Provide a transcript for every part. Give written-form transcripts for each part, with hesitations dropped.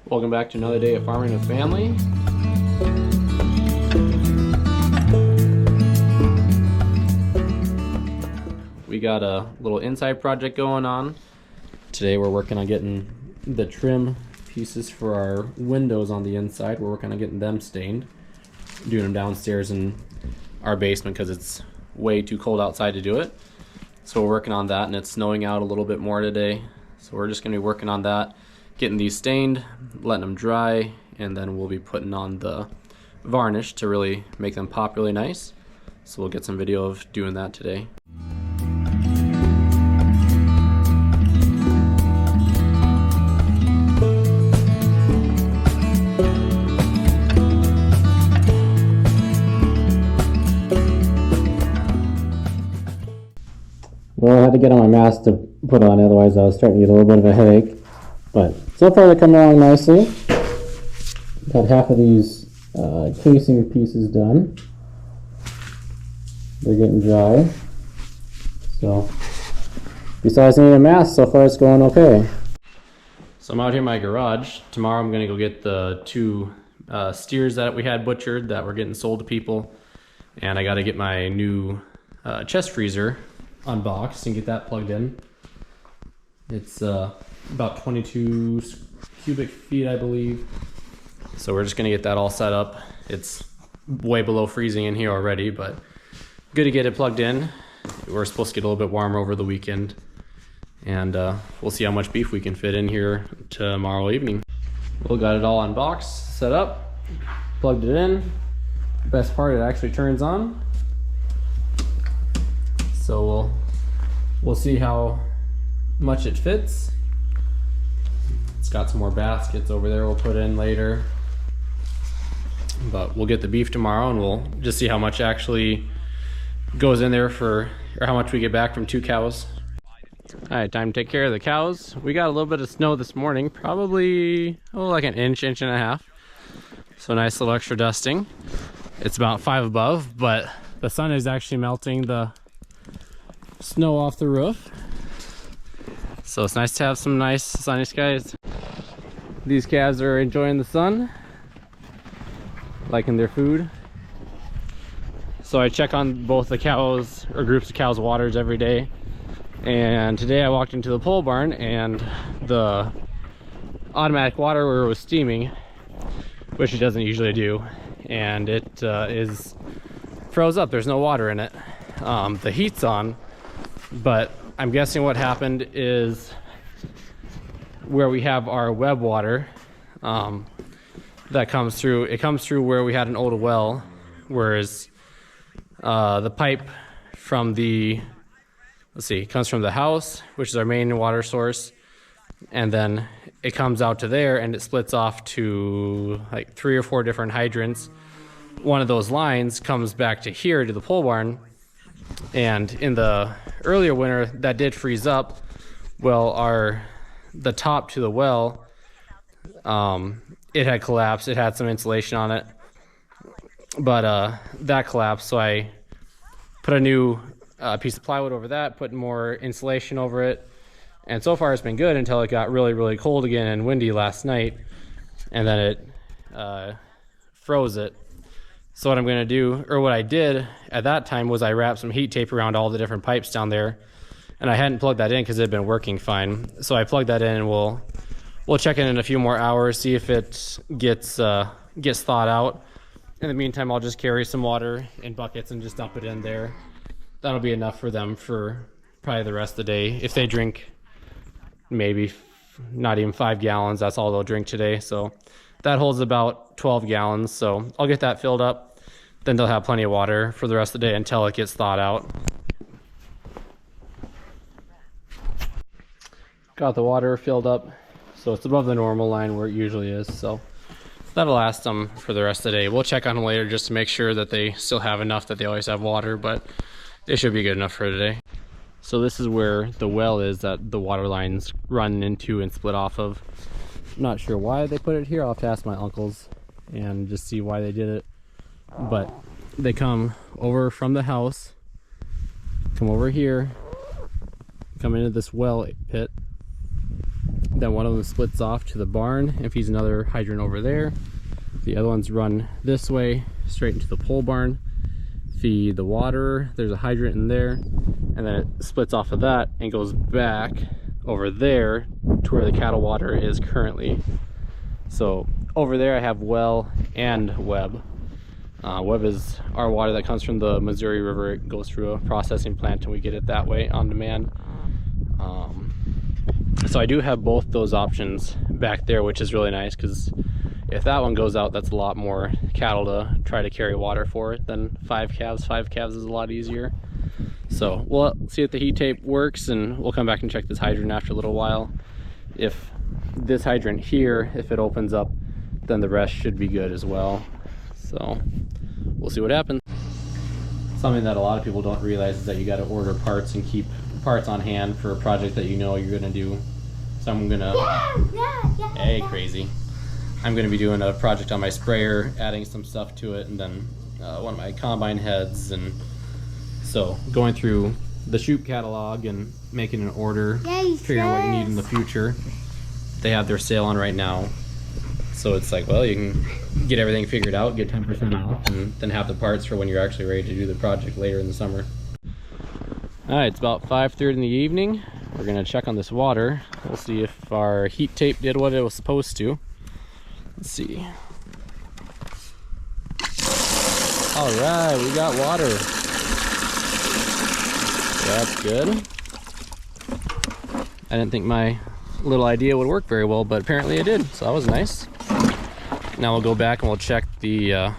Welcome back to another day of farming with family. We got a little inside project going on. Today we're working on getting the trim pieces for our windows on the inside. We're working on getting them stained. Doing them downstairs in our basement because it's way too cold outside to do it. So we're working on that, and it's snowing out a little bit more today. So we're just going to be working on that, getting these stained, letting them dry, and then we'll be putting on the varnish to really make them pop really nice. So we'll get some video of doing that today. Well, I had to get on my mask to put on, otherwise I was starting to get a little bit of a headache. But so far they're coming along nicely. Got half of these casing pieces done. They're getting dry. So, besides needing a mask, so far it's going okay. So I'm out here in my garage. Tomorrow I'm going to go get the two steers that we had butchered that were getting sold to people. And I got to get my new chest freezer unboxed and get that plugged in. It's about 22 cubic feet, I believe. So we're just gonna get that all set up. It's way below freezing in here already, but good to get it plugged in. We're supposed to get a little bit warmer over the weekend, and we'll see how much beef we can fit in here tomorrow evening. We got it all unboxed, set up, plugged it in. Best part, it actually turns on. So we'll see how much it fits. It's got some more baskets over there we'll put in later. But we'll get the beef tomorrow and we'll just see how much actually goes in there or how much we get back from 2 cows. All right, time to take care of the cows. We got a little bit of snow this morning, probably like an inch and a half. So nice little extra dusting. It's about 5 above, but the sun is actually melting the snow off the roof, so it's nice to have some nice sunny skies. These calves are enjoying the sun, liking their food. So I check on both the cows or groups of cows' waters every day, and today I walked into the pole barn and the automatic water was steaming, which it doesn't usually do, and it is froze up. There's no water in it. The heat's on, but I'm guessing what happened is where we have our web water that comes through, it comes through where we had an old well, whereas the pipe from the, it comes from the house, which is our main water source, and then it comes out to there and it splits off to like 3 or 4 different hydrants. One of those lines comes back to here to the pole barn. And in the earlier winter that did freeze up. Well, the top to the well, it had collapsed. It had some insulation on it, but that collapsed, so I put a new piece of plywood over that, put more insulation over it, and so far it's been good until it got really cold again and windy last night, and then it froze it. So what I'm going to do, or what I did at that time, was I wrapped some heat tape around all the different pipes down there, and I hadn't plugged that in because it had been working fine. So I plugged that in, and we'll check it in a few more hours, see if it gets thawed out. In the meantime, I'll just carry some water in buckets and just dump it in there. That'll be enough for them for probably the rest of the day. If they drink maybe not even 5 gallons, that's all they'll drink today. So that holds about 12 gallons. So I'll get that filled up. Then they'll have plenty of water for the rest of the day until it gets thawed out. Got the water filled up, so it's above the normal line where it usually is. So that'll last them for the rest of the day. We'll check on them later just to make sure that they still have enough, that they always have water, but they should be good enough for today. So this is where the well is that the water lines run into and split off of. I'm not sure why they put it here. I'll have to ask my uncles and just see why they did it. But they come over from the house, come over here, come into this well pit, Then one of them splits off to the barn and feeds another hydrant over there. The other ones run this way straight into the pole barn, feed the water. There's a hydrant in there, and then it splits off of that and goes back over there to where the cattle water is currently. So over there I have well and web. Web is our water that comes from the Missouri River. It goes through a processing plant and we get it that way on demand. So I do have both those options back there, which is really nice, because if that one goes out, that's a lot more cattle to try to carry water for it than 5 calves. 5 calves is a lot easier. So we'll see if the heat tape works, and we'll come back and check this hydrant after a little while. If this hydrant here, if it opens up, then the rest should be good as well. So we'll see what happens. Something that a lot of people don't realize is that you got to order parts and keep parts on hand for a project that you know you're gonna do. So I'm gonna, hey crazy. I'm gonna be doing a project on my sprayer, adding some stuff to it, and then one of my combine heads, and so going through the Shoop catalog and making an order, figuring out what you need in the future. They have their sale on right now, so it's like, well, you can get everything figured out, get 10% off, and then have the parts for when you're actually ready to do the project later in the summer. Alright, it's about 5:30 in the evening. We're gonna check on this water. We'll see if our heat tape did what it was supposed to. Let's see. Alright, we got water. That's good. I didn't think my little idea would work very well, but apparently it did, so that was nice. Now we'll go back and we'll check the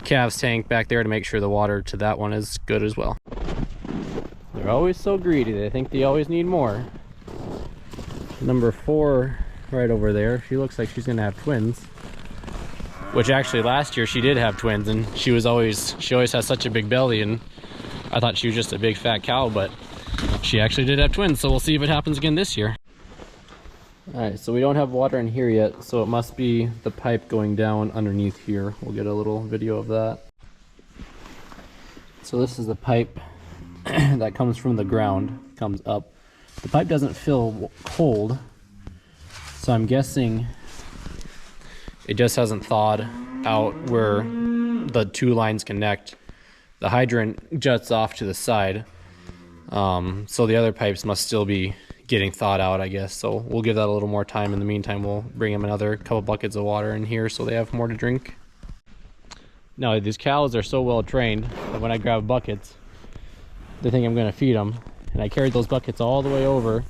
calves tank back there to make sure the water to that one is good as well. They're always so greedy. They think they always need more. Number 4 right over there, she looks like she's gonna have twins, which actually last year she did have twins, and she always has such a big belly, and I thought she was just a big fat cow, but she actually did have twins, so we'll see if it happens again this year. Alright, so we don't have water in here yet, so it must be the pipe going down underneath here. We'll get a little video of that. So this is the pipe that comes from the ground, comes up. The pipe doesn't feel cold, so I'm guessing it just hasn't thawed out where the 2 lines connect. The hydrant juts off to the side, so the other pipes must still be getting thawed out, I guess. So we'll give that a little more time. In the meantime, we'll bring them another couple buckets of water in here so they have more to drink. Now, these cows are so well trained that when I grab buckets, they think I'm going to feed them. And I carried those buckets all the way over,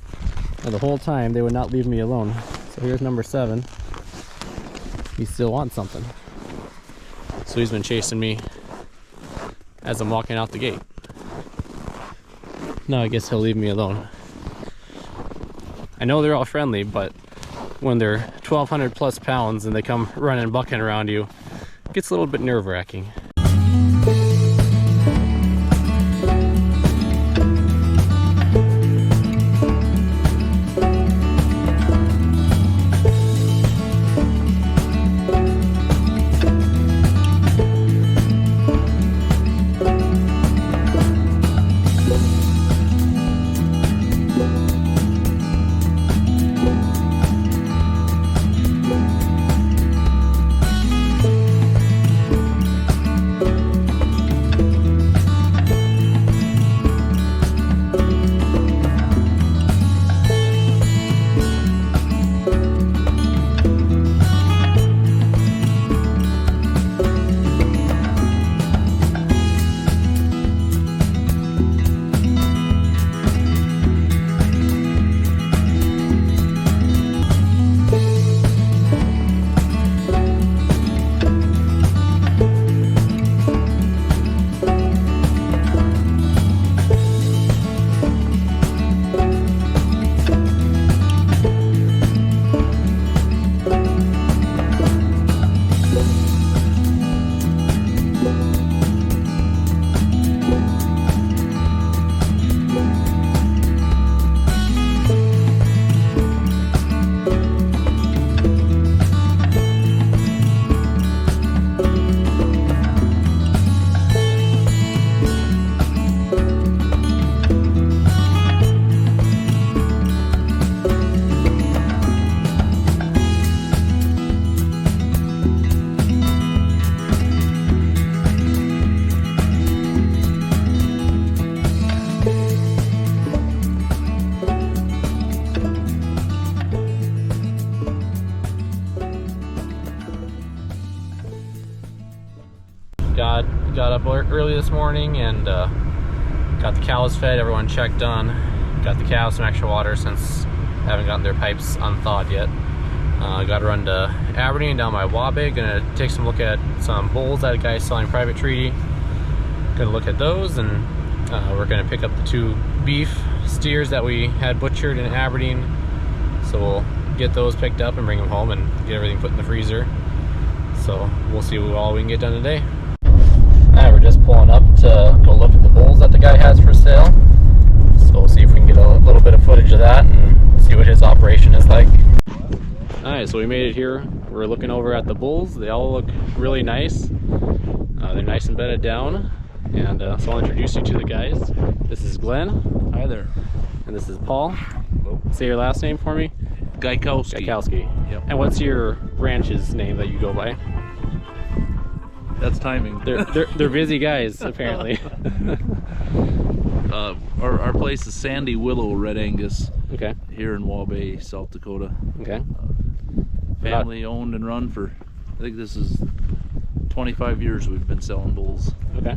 and the whole time they would not leave me alone. So here's number 7. He still wants something. So he's been chasing me as I'm walking out the gate. Now I guess he'll leave me alone. I know they're all friendly, but when they're 1,200 plus pounds and they come running bucking around you, it gets a little bit nerve-wracking. got up early this morning and got the cows fed, everyone checked on. Got the cows some extra water since I haven't gotten their pipes unthawed yet. Got to run to Aberdeen down by Wabe. Gonna take some look at some bulls that a guy's selling private treaty. Gonna look at those, and we're gonna pick up the 2 beef steers that we had butchered in Aberdeen. So we'll get those picked up and bring them home and get everything put in the freezer. So we'll see what all we can get done today. Alright, we're just pulling up to go look at the bulls that the guy has for sale. So we'll see if we can get a little bit of footage of that and see what his operation is like. Alright, so we made it here. We're looking over at the bulls. They all look really nice. They're nice and bedded down. And so I'll introduce you to the guys. This is Glenn. Hi there. And this is Paul. Hello. Say your last name for me. Gaikowski. Gaikowski. Yep. And what's your ranch's name that you go by? That's timing. They're busy guys, apparently. Our place is Sandy Willow Red Angus. Okay. Here in Wabe, South Dakota. Okay. Family owned and run for, I think this is 25 years we've been selling bulls. Okay.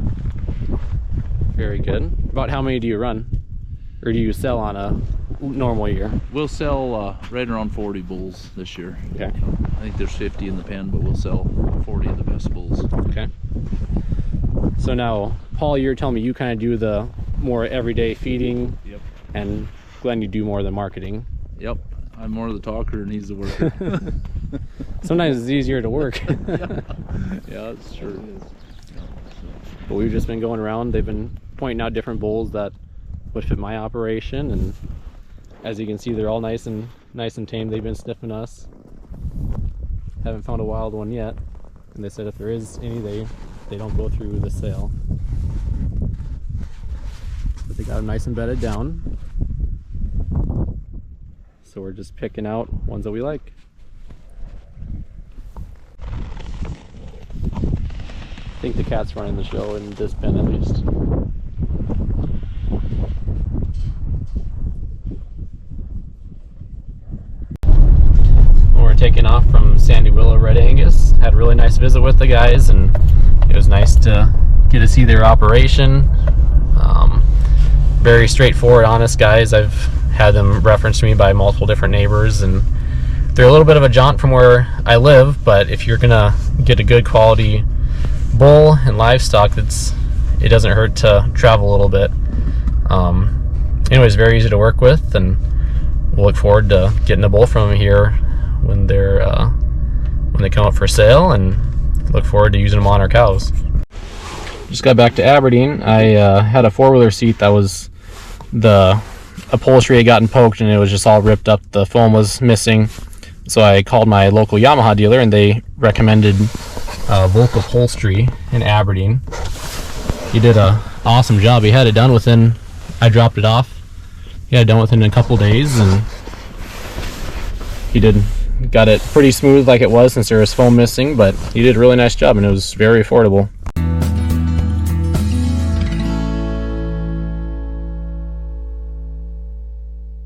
Very good. About how many do you run? Or do you sell on a normal year? We'll sell right around 40 bulls this year. Okay. I think there's 50 in the pen, but we'll sell 40 of the best bulls. Okay. So now, Paul, you're telling me you kind of do the more everyday feeding. Yep. And Glenn, you do more of the marketing. Yep. I'm more the talker and he's the worker. Sometimes it's easier to work. Yeah, that's true. But we've just been going around. They've been pointing out different bulls that would fit my operation, and as you can see, they're all nice and tame. They've been sniffing us. Haven't found a wild one yet, and they said if there is any, they don't go through the sale. But they got them nice and bedded down. So we're just picking out ones that we like. I think the cat's running the show in this pen at least. We're taking off from Sandy Willow Red Angus. Had a really nice visit with the guys, and it was nice to get to see their operation. Very straightforward, honest guys. I've had them referenced to me by multiple different neighbors, and they're a little bit of a jaunt from where I live, but if you're gonna get a good quality bull and livestock, it doesn't hurt to travel a little bit. Anyways, very easy to work with, and we'll look forward to getting a bull from them here when they come up for sale, and look forward to using them on our cows. Just got back to Aberdeen. I had a 4-wheeler seat that was, the upholstery had gotten poked and it was just all ripped up. The foam was missing. So I called my local Yamaha dealer, and they recommended Volk Upholstery in Aberdeen. He did an awesome job. He had it done within, I dropped it off. He had it done within a couple days, and he got it pretty smooth like it was since there was foam missing, but he did a really nice job, and it was very affordable.